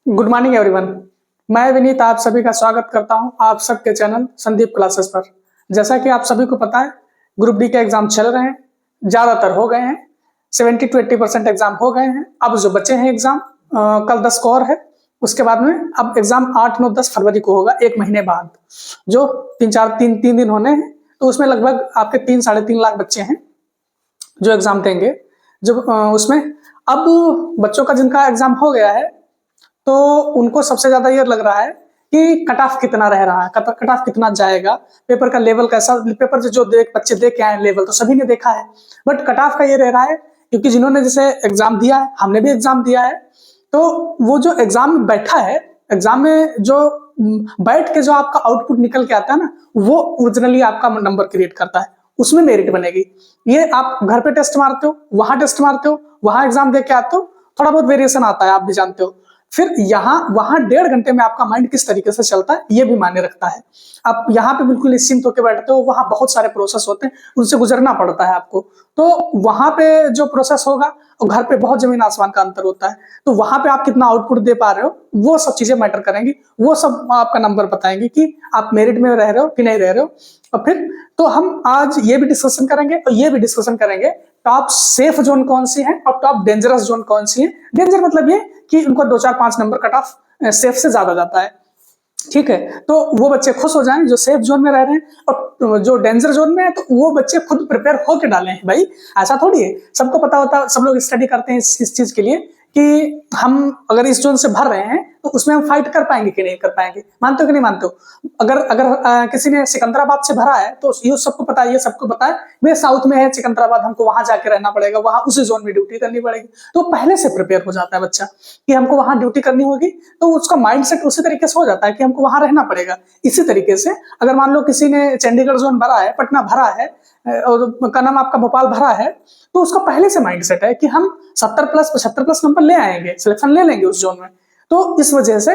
Good morning everyone. मैं विनीत आप सभी का स्वागत करता हूं आप सबके चैनल संदीप क्लासेस पर। जैसा कि आप सभी को पता है, ग्रुप डी के एग्जाम चल रहे हैं, ज्यादातर हो गए हैं, 70 to 80% एग्जाम हो गए हैं। अब जो बचे हैं एग्जाम कल 10 को और है, उसके बाद में अब एग्जाम 8, 9, 10 फरवरी को होगा, एक महीने बाद, जो तीन दिन होने हैं। तो उसमें लगभग आपके 3-3.5 लाख बच्चे हैं जो एग्जाम देंगे। जो उसमें अब बच्चों का जिनका एग्जाम हो गया है तो उनको सबसे ज्यादा ये लग रहा है कि कट ऑफ कितना रह रहा है, कट ऑफ कितना जाएगा, पेपर का लेवल कैसा, पेपर जो बच्चे देख के आए लेवल तो सभी ने देखा है, बट कट ऑफ का ये रह रहा है क्योंकि जिन्होंने जैसे एग्जाम दिया है, हमने भी एग्जाम दिया है, तो वो जो एग्जाम में बैठा है, एग्जाम में जो बैठ के जो आपका आउटपुट निकल के आता है ना, वो ओरिजिनली आपका नंबर क्रिएट करता है, उसमें मेरिट बनेगी। ये आप घर पे टेस्ट मारते हो, वहां टेस्ट मारते हो, वहां एग्जाम दे के आते हो, थोड़ा बहुत वेरिएशन आता है, आप भी जानते हो। फिर यहाँ वहां 1.5 घंटे में आपका माइंड किस तरीके से चलता है ये भी मायने रखता है। आप यहाँ पे बिल्कुल निश्चिंत होकर बैठते हो, वहां बहुत सारे प्रोसेस होते हैं, उनसे गुजरना पड़ता है आपको। तो वहां पे जो प्रोसेस होगा और घर पे बहुत जमीन आसमान का अंतर होता है। तो वहां पे आप कितना आउटपुट दे पा रहे हो, वो सब चीजें मैटर करेंगी, वो सब आपका नंबर बताएंगे कि आप मेरिट में रह रहे हो कि नहीं रह रहे हो। और फिर तो हम आज ये भी डिस्कशन करेंगे और ये भी डिस्कशन करेंगे टॉप सेफ जोन कौन सी है और टॉप डेंजरस जोन कौन सी है। डेंजर मतलब ये कि उनको 2-4-5 नंबर कट ऑफ सेफ से ज्यादा जाता है, ठीक है। तो वो बच्चे खुश हो जाएं जो सेफ जोन में रह रहे हैं, और जो डेंजर जोन में है तो वो बच्चे खुद प्रिपेयर होकर डाले हैं। भाई ऐसा थोड़ी है, सबको पता होता, सब लोग स्टडी करते हैं इस चीज के लिए कि हम अगर इस जोन से भर रहे हैं तो उसमें हम फाइट कर पाएंगे कि नहीं कर पाएंगे। मानते हो कि नहीं मानते हो? अगर अगर किसी ने सिकंदराबाद से भरा है तो ये सबको पता है, ये सबको पता है मैं साउथ में है सिकंदराबाद, हमको वहां जाके रहना पड़ेगा, वहां उसी जोन में ड्यूटी करनी पड़ेगी। तो पहले से प्रिपेयर हो जाता है बच्चा कि हमको वहां ड्यूटी करनी होगी, तो उसका माइंडसेट उसी तरीके से हो जाता है कि हमको वहां रहना पड़ेगा। इसी तरीके से अगर मान लो किसी ने चंडीगढ़ जोन भरा है, पटना भरा है, और का नाम आपका भोपाल भरा है, तो उसका पहले से माइंडसेट है कि हम 70+ 75+ नंबर ले आएंगे, सिलेक्शन ले लेंगे उस जोन में। तो इस वजह से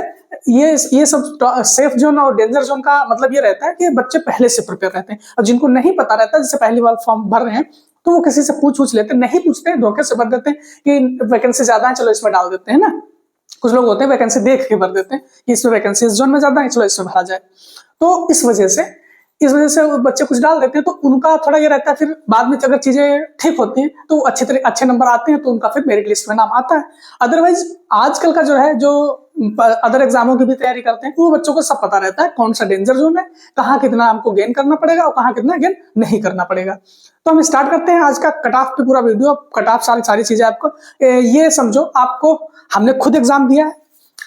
ये सब सेफ जोन और डेंजर जोन का मतलब ये रहता है कि बच्चे पहले से प्रिपेयर रहते हैं। और जिनको नहीं पता रहता, जैसे पहली बार फॉर्म भर रहे हैं, तो वो किसी से पूछ लेते हैं, नहीं पूछते, धोखे से भर देते हैं कि वैकेंसी ज्यादा है चलो इसमें डाल देते हैं ना। कुछ लोग होते हैं वैकेंसी देख के भर देते हैं कि इसमें वैकेंसी इस जोन में ज्यादा है चलो इसमें भरा जाए। तो इस वजह से बच्चे कुछ डाल देते हैं, तो उनका थोड़ा ये रहता है, फिर बाद में अगर चीजें ठीक होती हैं तो अच्छे नंबर आते हैं तो उनका फिर मेरिट लिस्ट में नाम आता है। अदरवाइज आजकल का जो है, जो अदर एग्जामों की भी तैयारी करते हैं, वो बच्चों को सब पता रहता है कौन सा डेंजर जोन है, कहाँ कितना हमको गेन करना पड़ेगा और कहाँ कितना गेन नहीं करना पड़ेगा। तो हम स्टार्ट करते हैं आज का कट ऑफ पे पूरा वीडियो। कट ऑफ सारी चीजें आपको ये समझो, आपको हमने खुद एग्जाम दिया है,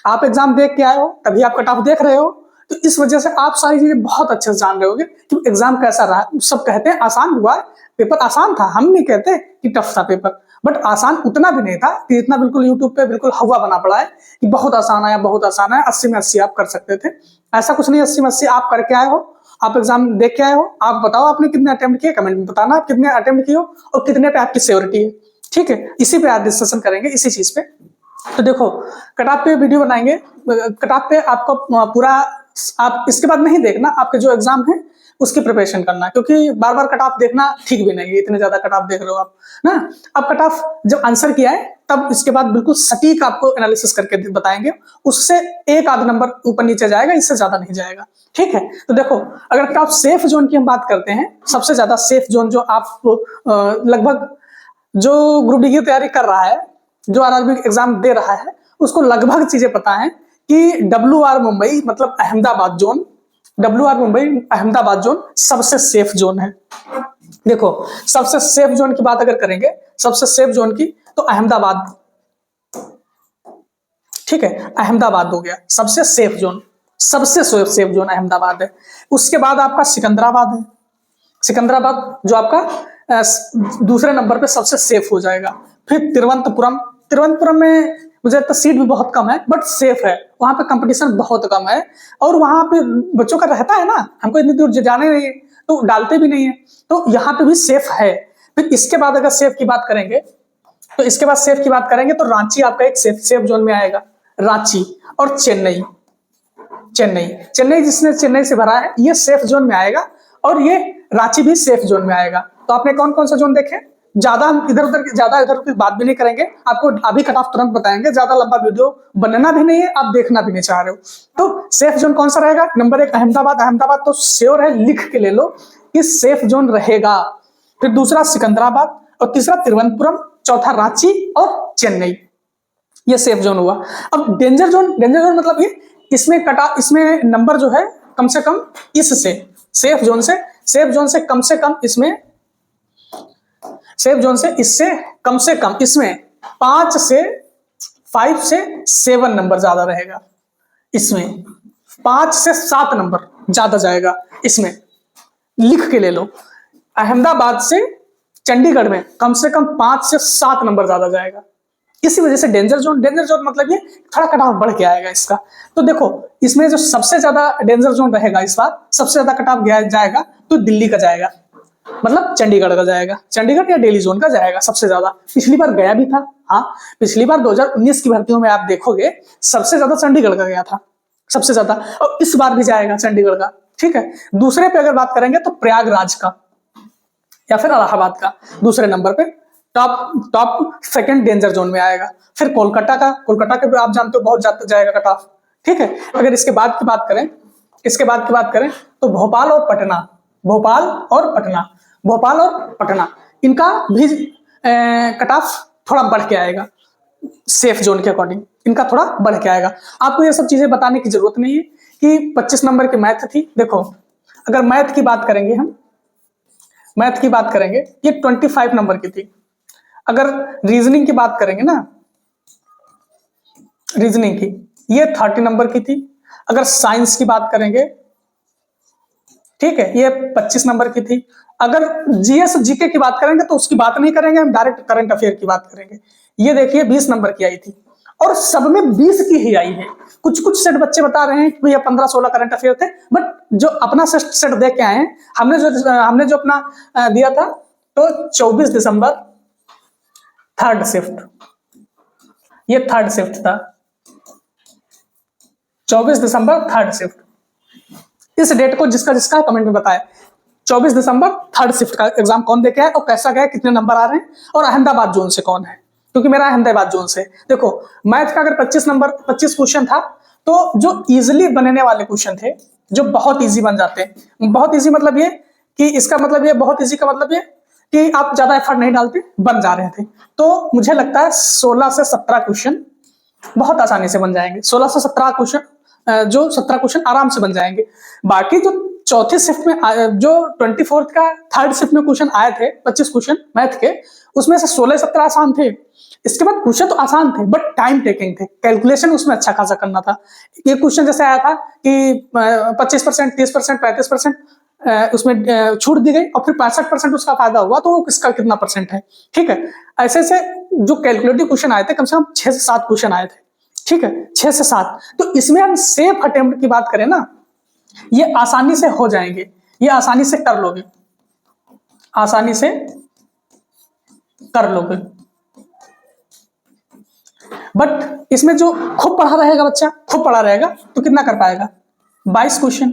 आप एग्जाम देख के आए हो, तभी आप कट ऑफ देख रहे हो, तो इस वजह से आप सारी चीजें बहुत अच्छे से जान रहे होगे कि एग्जाम कैसा रहा। सब कहते हैं आसान हुआ, पेपर आसान था, हम नहीं कहते कि टफ था पेपर, बट आसान उतना भी नहीं था कि इतना बिल्कुल यूट्यूब पे बिल्कुल हवा बना पड़ा है कि बहुत आसान आया, बहुत आसान है, 80 में 80 आप कर सकते थे। ऐसा कुछ नहीं, 80 में 80 आप करके आए हो, आप एग्जाम देख के आए हो। आप बताओ आपने कितने अटेम्प्ट किए, कमेंट में बताना आप कितने अटेम्प्ट किए हो और कितने पे आपकी सियोरिटी है, ठीक है। इसी पे आज डिस्कशन करेंगे, इसी चीज पे। तो देखो, कट ऑफ पे वीडियो बनाएंगे, कट ऑफ पे आपको पूरा, आप इसके बाद नहीं देखना, आपके जो एग्जाम है उसकी प्रिपरेशन करना, क्योंकि बार बार कट ऑफ देखना ठीक भी नहीं है, इतने ज्यादा कट ऑफ देख रहे हो आप ना। अब कट ऑफ जब आंसर किया है तब इसके बाद बिल्कुल सटीक आपको एनालिसिस करके बताएंगे, उससे 1-8 नंबर ऊपर नीचे जाएगा, इससे ज्यादा नहीं जाएगा, ठीक है। तो देखो, अगर टॉप सेफ जोन की हम बात करते हैं, सबसे ज्यादा सेफ जोन जो आप लगभग जो ग्रुप डी की तैयारी कर रहा है, जो आरआरबी एग्जाम दे रहा है, उसको लगभग चीजें पता है कि WR मुंबई मतलब Ahmedabad zone, WR Mumbai Ahmedabad zone सबसे सेफ जोन है। देखो, सबसे सेफ जोन की बात अगर करेंगे, सबसे सेफ जोन की, तो अहमदाबाद, ठीक है, अहमदाबाद हो गया सबसे सेफ जोन, सबसे सेफ जोन अहमदाबाद है। उसके बाद आपका सिकंदराबाद है, सिकंदराबाद जो आपका दूसरे नंबर पे सबसे सेफ हो जाएगा। फिर तिरुवनंतपुरम, तिरुवनंतपुरम में मुझे लगता है सीट भी बहुत कम है बट सेफ है, वहां पे कंपटीशन बहुत कम है और वहां पे बच्चों का रहता है ना, हमको इतनी दूर जाने नहीं है तो डालते भी नहीं है, तो यहाँ पे भी सेफ है। फिर इसके बाद अगर सेफ की बात करेंगे, तो इसके बाद सेफ की बात करेंगे तो रांची आपका एक सेफ जोन में आएगा, रांची और चेन्नई। चेन्नई जिसने चेन्नई से भरा है ये सेफ जोन में आएगा और ये रांची भी सेफ जोन में आएगा। तो आपने कौन कौन सा जोन देखे, ज्यादा हम इधर उधर की बात भी नहीं करेंगे, आपको अभी कट ऑफ तुरंत बताएंगे, ज्यादा लंबा वीडियो बनना भी नहीं है, आप देखना भी नहीं चाह रहे हो। तो सेफ जोन कौन सा रहेगा? नंबर 1 अहमदाबाद। अहमदाबाद तो श्योर है, लिख के ले लो कि सेफ जोन रहेगा। फिर दूसरा सिकंदराबाद, और तीसरा तिरुवनंतपुरम, चौथा रांची और चेन्नई, ये सेफ जोन हुआ। अब डेंजर जोन मतलब ये, इसमें नंबर जो है कम से कम इससे सेफ जोन से कम से कम इसमें सेफ जोन से इससे कम से कम इसमें 5 से 7 नंबर ज्यादा रहेगा। इसमें 5 से 7 नंबर ज्यादा जाएगा। इसमें लिख के ले लो, अहमदाबाद से चंडीगढ़ में कम से कम 5 से 7 नंबर ज्यादा जाएगा। इसी वजह से डेंजर जोन मतलब ये थोड़ा कट ऑफ बढ़ के आएगा इसका। तो देखो इसमें जो सबसे ज्यादा डेंजर जोन रहेगा इस बार, सबसे ज्यादा कट ऑफ जाएगा तो दिल्ली का जाएगा, मतलब चंडीगढ़ का जाएगा, चंडीगढ़ या दिल्ली जोन का जाएगा सबसे ज्यादा। पिछली बार गया भी था, हाँ पिछली बार 2019 की भर्तियों में आप देखोगे सबसे ज्यादा चंडीगढ़ का गया था, सबसे ज्यादा, और इस बार भी जाएगा चंडीगढ़ का। ठीक है, दूसरे पे अगर बात करेंगे तो प्रयागराज का या फिर इलाहाबाद का दूसरे नंबर पे टॉप सेकंड डेंजर जोन में आएगा। फिर कोलकाता के भी आप जानते हो बहुत ज्यादा जाएगा कट ऑफ। ठीक है, अगर इसके बाद की बात करें तो भोपाल और पटना इनका भी कट ऑफ थोड़ा बढ़ के आएगा। सेफ जोन के अकॉर्डिंग इनका थोड़ा बढ़ के आएगा। आपको ये सब चीजें बताने की जरूरत नहीं है कि 25 नंबर की मैथ थी। देखो अगर मैथ की बात करेंगे ये 25 नंबर की थी। अगर रीजनिंग की बात करेंगे ना, रीजनिंग की ये 30 नंबर की थी। अगर साइंस की बात करेंगे, ठीक है, ये 25 नंबर की थी। अगर जीएस जीके की बात करेंगे तो उसकी बात नहीं करेंगे, हम डायरेक्ट करंट अफेयर की बात करेंगे। ये देखिए 20 नंबर की आई थी और सब में 20 की ही आई है। कुछ सेट बच्चे बता रहे हैं कि भैया 15-16 करंट अफेयर थे, बट जो अपना सेट देख के आए हैं, हमने जो अपना दिया था तो 24 दिसंबर थर्ड शिफ्ट, ये थर्ड शिफ्ट था, 24 दिसंबर थर्ड शिफ्ट। इस डेट को जिसका कमेंट में बताया 24 दिसंबर थर्ड शिफ्ट का एग्जाम कौन दे के आया और कैसा गया, कितने नंबर आ रहे हैं, और अहमदाबाद जोन से कौन है, क्योंकि मेरा अहमदाबाद जोन से। देखो मैथ का अगर 25 क्वेश्चन था तो जो इजीली बनने वाले क्वेश्चन थे, जो बहुत इजी बन जाते हैं। बहुत इजी मतलब ये कि इसका मतलब ये, बहुत इजी का मतलब ये कि आप ज्यादा एफर्ट नहीं डालते, बन जा रहे थे। तो मुझे लगता है 16 से 17 क्वेश्चन बहुत आसानी से बन जाएंगे। 16 से 17 क्वेश्चन, जो 17 क्वेश्चन आराम से बन जाएंगे। बाकी जो चौथी शिफ्ट में जो 24th का थर्ड शिफ्ट में क्वेश्चन आए थे 25 क्वेश्चन मैथ के, उसमें से 16-17 आसान थे। इसके बाद क्वेश्चन तो आसान थे बट टाइम टेकिंग थे, कैलकुलेशन उसमें अच्छा खासा करना था। ये क्वेश्चन जैसे आया था कि 25%, 30%, 35% उसमें छूट दी गई और फिर 65% उसका फायदा हुआ, तो वो किसका कितना परसेंट है। ठीक है, ऐसे से जो कैलकुलेटिव क्वेश्चन आए थे कम से कम 6 से 7 क्वेश्चन आए थे। ठीक है, 6 से 7। तो इसमें हम सेफ अटेम्प्ट की बात करें ना, ये आसानी से हो जाएंगे, ये आसानी से कर लोगे, आसानी से कर लोगे। बट इसमें जो खूब पढ़ा रहेगा बच्चा, खूब पढ़ा रहेगा तो कितना कर पाएगा? 22 क्वेश्चन,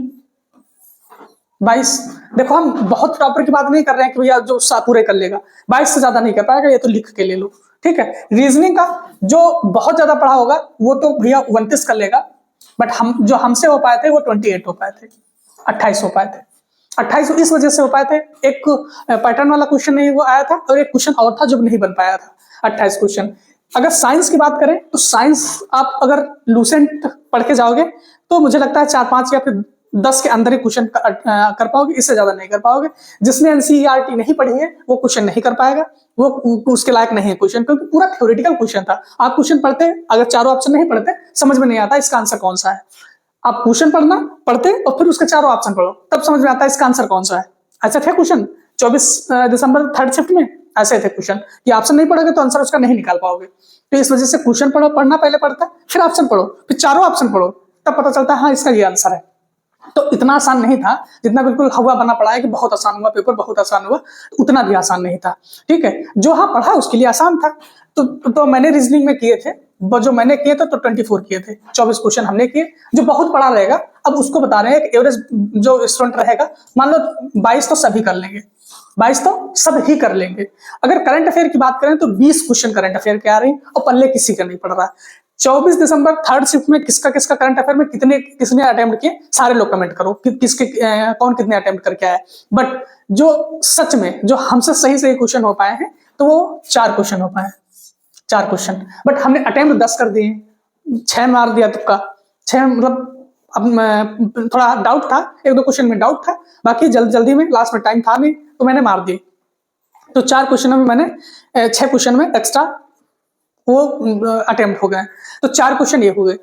22। देखो हम बहुत प्रॉपर की बात नहीं कर रहे हैं कि भैया जो पूरे कर लेगा, 22 से ज्यादा नहीं कर पाएगा, ये तो लिख के ले लो। ठीक है, रीजनिंग का जो बहुत ज्यादा पढ़ा होगा वो तो भैया 29 कर लेगा, बट जो हमसे हो पाए थे वो 28 हो पाए थे, 28 हो पाए थे। 28 इस वजह से हो पाए थे, एक पैटर्न वाला क्वेश्चन नहीं वो आया था और एक क्वेश्चन और था जो नहीं बन पाया था। 28 क्वेश्चन। अगर साइंस की बात करें तो साइंस आप अगर लूसेंट पढ़ के जाओगे तो मुझे लगता है 4-5 या फिर 10 के अंदर ही क्वेश्चन कर पाओगे, इससे ज्यादा नहीं कर पाओगे। जिसने एनसीईआरटी नहीं पढ़ी है वो क्वेश्चन नहीं कर पाएगा, वो उसके लायक नहीं है क्वेश्चन, क्योंकि पूरा थ्योरेटिकल क्वेश्चन था। आप क्वेश्चन पढ़ते, अगर चारों ऑप्शन नहीं पढ़ते समझ में नहीं आता इसका आंसर कौन सा है। आप क्वेश्चन पढ़ते और फिर उसके चारों ऑप्शन पढ़ो, तब समझ में आता है इसका आंसर कौन सा है। ऐसे थे क्वेश्चन 24 दिसंबर थर्ड शिफ्ट में, ऐसे थे क्वेश्चन। ये ऑप्शन नहीं पढ़ोगे तो आंसर उसका नहीं निकाल पाओगे। तो इस वजह से क्वेश्चन पढ़ना पहले पढ़ता, फिर ऑप्शन पढ़ो, फिर चारों ऑप्शन पढ़ो, तब पता चलता है हाँ इसका ये आंसर है। तो इतना आसान नहीं था जितना बिल्कुल हवा बना पड़ा है कि बहुत आसान हुआ पेपर, बहुत आसान हुआ, उतना भी आसान नहीं था। ठीक है, जो हाँ पढ़ा उसके लिए आसान था। तो मैंने रीजनिंग में किए थे, जो मैंने किए थे तो 24 किए थे, 24 क्वेश्चन हमने किए। जो बहुत पढ़ा रहेगा अब उसको बता रहे हैं कि एवरेज जो स्टूडेंट रहेगा, मान लो 22 तो सभी कर लेंगे, 22 तो सब ही कर लेंगे। अगर करंट अफेयर की बात करें तो 20 क्वेश्चन करंट अफेयर के आ रहे हैं और पल्ले किसी का नहीं पड़ रहा। 24 दिसंबर थर्ड शिफ्ट में किसका किसका करंट अफेयर में किसने अटेम्प्ट किए, सारे लोग कमेंट करो कि किसके कौन कितने अटेम्प्ट करके आया। बट जो सच में जो हमसे सही सही क्वेश्चन हो पाए हैं तो वो 4 क्वेश्चन हो पाए, 4 क्वेश्चन। बट हमने अटेम्प्ट 10 कर दिए, 6 मार दिया तुक्का, 6 मतलब अब थोड़ा डाउट था, 1-2 क्वेश्चन में डाउट था, बाकी जल्दी में लास्ट में टाइम था नहीं तो मैंने मार दिए। तो 4 क्वेश्चन में मैंने 6 क्वेश्चन में एक्स्ट्रा वो अटेम्प्ट हो गए, तो 4 क्वेश्चन ये हो गए।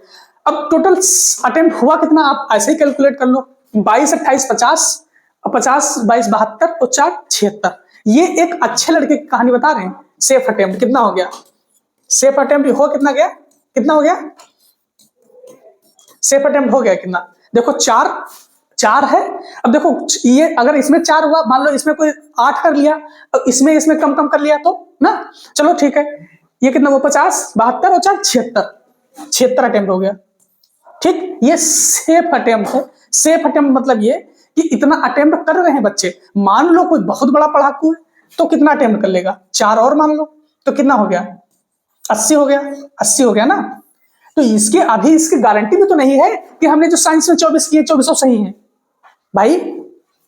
अब टोटल अटेम्प्ट हुआ कितना आप ऐसे ही कैलकुलेट कर लो, 22 28 50 और 50 22 72 और 4 76। ये एक अच्छे लड़के की कहानी बता रहे हैं। सेफ अटेम्प्ट कितना हो गया, सेफ अटेम्प्ट हो कितना गया, कितना हो गया सेफ अटेम्प्ट हो गया कितना, देखो 4 है। अब देखो ये अगर इसमें 4 हुआ, मान लो इसमें कोई 8 कर लिया और इसमें कम कर लिया तो ना, चलो ठीक है, ये कितना वो 50 72 और 4 76 अटेम्प्ट हो गया। ठीक, ये सेफ अटेम्प्ट है। सेफ अटेम्प्ट मतलब ये कि इतना अटेम्प्ट कर रहे हैं बच्चे। मान लो कोई बहुत बड़ा पढ़ाकू है तो कितना अटेम्प्ट कर लेगा, 4 और मान लो तो कितना हो गया, 80 हो गया, 80 हो गया ना। तो इसके अभी इसकी गारंटी भी तो नहीं है कि हमने जो साइंस में 24 किए 24 सही है। भाई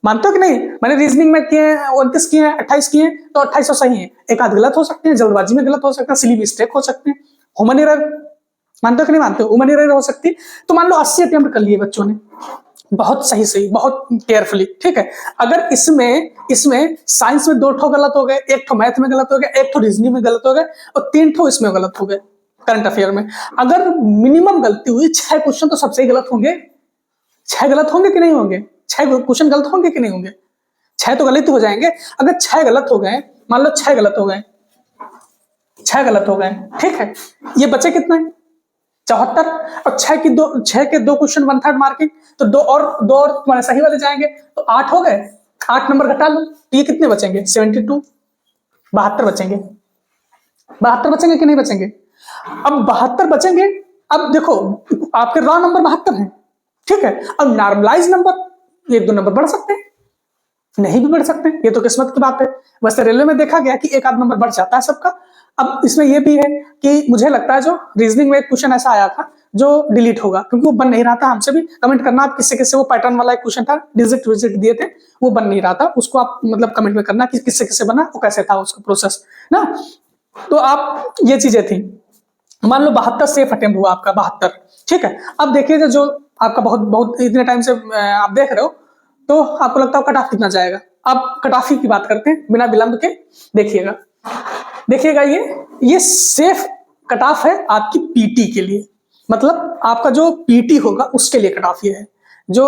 मानते हो कि नहीं, मैंने रीजनिंग में किए 29 किए 28 किए तो 28 सही है, एक आध गलत हो सकते हैं, जल्दबाजी में गलत हो सकता है, सिली मिस्टेक हो सकते हैं, ह्यूमन एरर, मानते हो कि नहीं मानते हो, ह्यूमन एरर हो सकती। तो मान लो 80 अटेम्प्ट कर लिए बच्चों ने, बहुत सही बहुत केयरफुली, ठीक है। अगर इसमें साइंस में 2 ठो गलत हो गए, 1 ठो मैथ में गलत हो गया, 1 ठो रीजनिंग में गलत हो गए और 3 ठो इसमें गलत हो गए करंट अफेयर में। अगर मिनिमम गलती हुई 6 क्वेश्चन तो सबसे ही गलत होंगे, 6 गलत होंगे कि नहीं होंगे, 6 क्वेश्चन गलत होंगे कि नहीं होंगे, 6 तो गलत हो जाएंगे। अगर 6 गलत हो गए, मान लो 6 गलत हो गए, 6 गलत हो गए, ठीक है, ये बचे कितने 74 और 6 के 2 क्वेश्चन 1/3 मार्किंग, तो 2 और तुम्हारे सही वाले जाएंगे तो 8 हो गए, 8 नंबर घटा लो तो ये कितने बचेंगे 72, 72 बचेंगे, 72 बचेंगे कि नहीं बचेंगे। अब 72 बचेंगे। अब देखो आपके रॉ नंबर 72 हैं, ठीक है। अब नॉर्मलाइज नंबर 1-2 नंबर बढ़ सकते हैं, नहीं भी बढ़ सकते, ये तो किस्मत की बात है। वैसे रेलवे में देखा गया कि 1 आध नंबर बढ़ जाता है सबका। अब इसमें यह भी है कि मुझे लगता है जो रीजनिंग में एक क्वेश्चन ऐसा आया था जो डिलीट होगा, क्योंकि वो बन नहीं रहा था। हमसे भी कमेंट करना आप किससे किससे, वो पैटर्न वाला एक क्वेश्चन था, डिजिट विजिट दिए थे, वो बन नहीं रहा था, उसको आप मतलब कमेंट में करना कि किससे किससे बना, वो कैसे था उसका प्रोसेस ना। तो आप ये चीजें थी। मान लो 72 सेफ अटेम्प्ट हुआ आपका, 72, ठीक है। अब देखिएगा जो आपका बहुत इतने टाइम से आप देख रहे हो तो आपको लगता है कट ऑफ कितना जाएगा। अब कट ऑफ की बात करते हैं बिना विलंब के, देखिएगा ये सेफ कट ऑफ है आपकी पीटी के लिए, मतलब आपका जो पीटी होगा उसके लिए कट ऑफ ये है, जो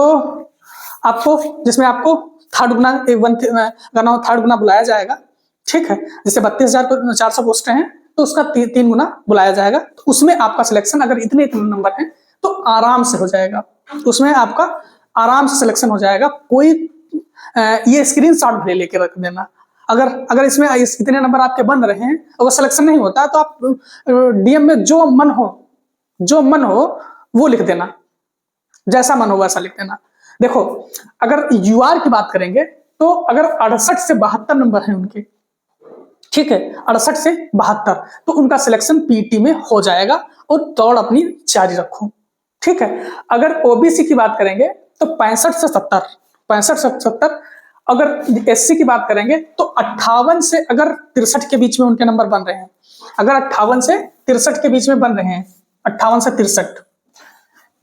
आपको जिसमें आपको थर्ड गुना बुलाया जाएगा, ठीक है। जैसे 32,400 पोस्ट हैं तो उसका 3 गुना बुलाया जाएगा, तो उसमें आपका सिलेक्शन अगर इतने नंबर हैं तो आराम से हो जाएगा, उसमें आपका आराम से सिलेक्शन हो जाएगा। कोई ये स्क्रीनशॉट भले लेके रख देना, अगर इसमें इतने नंबर आपके बन रहे हैं और सिलेक्शन नहीं होता तो आप डीएम में जो मन हो वो लिख देना, जैसा मन हो वैसा लिख देना। देखो अगर यूआर की बात करेंगे तो अगर 68 से 72 नंबर हैं उनके, ठीक है, 68 से 72, तो उनका सिलेक्शन पीटी में हो जाएगा और दौड़ अपनी जारी रखो, ठीक है। अगर ओबीसी की बात करेंगे तो 65 से 70, अगर एससी की बात करेंगे तो 58 से अगर 63 के बीच में उनके नंबर बन रहे हैं, अगर 58 से 63 के बीच में बन रहे हैं, 58 से 63,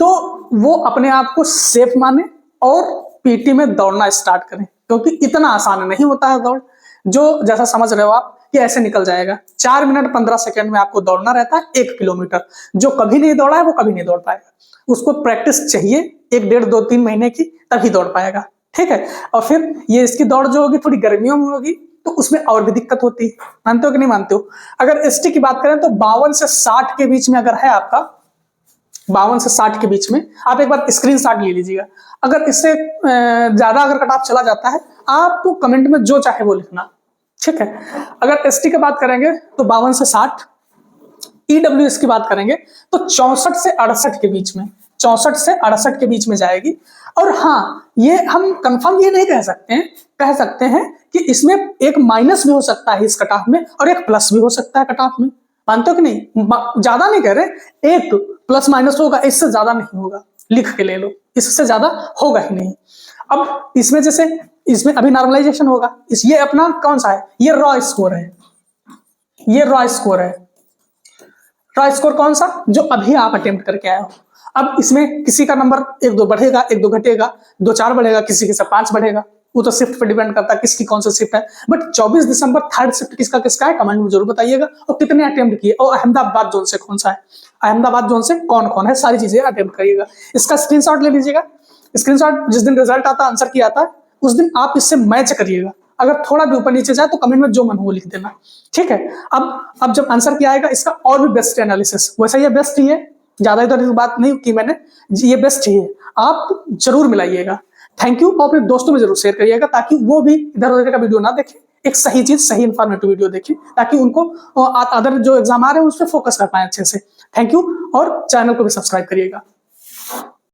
तो वो अपने आप को सेफ माने और पीटी में दौड़ना स्टार्ट करें, क्योंकि इतना आसान नहीं होता है दौड़, जो जैसा समझ रहे हो आप कि ऐसे निकल जाएगा। 4 मिनट 15 सेकंड में आपको दौड़ना रहता है 1 किलोमीटर। जो कभी नहीं दौड़ा है वो कभी नहीं दौड़ पाएगा, उसको प्रैक्टिस चाहिए 1 1.5 2 3 महीने की, तभी दौड़ पाएगा, ठीक है। और फिर ये इसकी दौड़ जो होगी थोड़ी गर्मियों में होगी तो उसमें और भी दिक्कत होती है, मानते हो कि नहीं मानते हो। अगर एसटी की बात करें तो 52 से 60 के बीच में अगर है आपका, 52 से 60 के बीच में, आप एक बार स्क्रीनशॉट ले लीजिएगा। अगर इससे ज्यादा अगर कट ऑफ चला जाता है आप तो कमेंट में जो चाहे वो लिखना, ठीक है। अगर एसटी की बात करेंगे तो 52 से 60, ईडब्ल्यूएस की बात करेंगे तो 64 से 68 के बीच में, 64 से 68 के बीच में जाएगी। और हाँ, ये हम कंफर्म ये नहीं कह सकते हैं कि इसमें एक माइनस भी हो सकता है इस कट ऑफ में और एक प्लस भी हो सकता है कट ऑफ में। मानते हो कि नहीं? ज्यादा नहीं कह रहे, एक प्लस माइनस होगा, इससे ज्यादा नहीं होगा, लिख के ले लो, इससे ज्यादा होगा ही नहीं। अब इसमें जैसे इसमें अभी नॉर्मलाइजेशन होगा, ये अपना कौन सा है? ये रॉ स्कोर है, ये रॉ स्कोर है। रॉ स्कोर कौन सा? जो अभी आप अटेम्प्ट करके आए हो। अब इसमें किसी का नंबर 1-2 बढ़ेगा, 1-2 घटेगा, 2-4 बढ़ेगा, किसी के 5 बढ़ेगा, वो तो शिफ्ट पे डिपेंड करता है किसकी कौन सा शिफ्ट है। बट 24 दिसंबर थर्ड शिफ्ट किसका किसका है, कमेंट में जरूर बताइएगा। और कितने अटेम्प्ट किए, और अहमदाबाद जोन से कौन सा है, अहमदाबाद जोन से कौन कौन है, सारी चीजें अटेम्प्ट करिएगा। इसका स्क्रीनशॉट ले लीजिएगा। स्क्रीनशॉट जिस दिन रिजल्ट आता है, आंसर की आता है, उस दिन आप इससे मैच करिएगा। अगर थोड़ा भी ऊपर नीचे जाए तो कमेंट में जो मन हो वो लिख देना, ठीक है। अब जब आंसर क्या आएगा, इसका और भी बेस्ट एनालिसिस, वैसा ये बेस्ट ही है, ज्यादा इधर बात नहीं की मैंने, ये बेस्ट ही है, आप जरूर मिलाइएगा। Thank you. और अपने दोस्तों में जरूर शेयर करिएगा ताकि वो भी इधर उधर का वीडियो ना देखें, एक सही चीज, सही इंफॉर्मेटिव वीडियो देखें, ताकि उनको अदर जो एग्जाम आ रहे हैं उस पर फोकस कर पाए अच्छे से। थैंक यू, और चैनल को भी सब्सक्राइब करिएगा।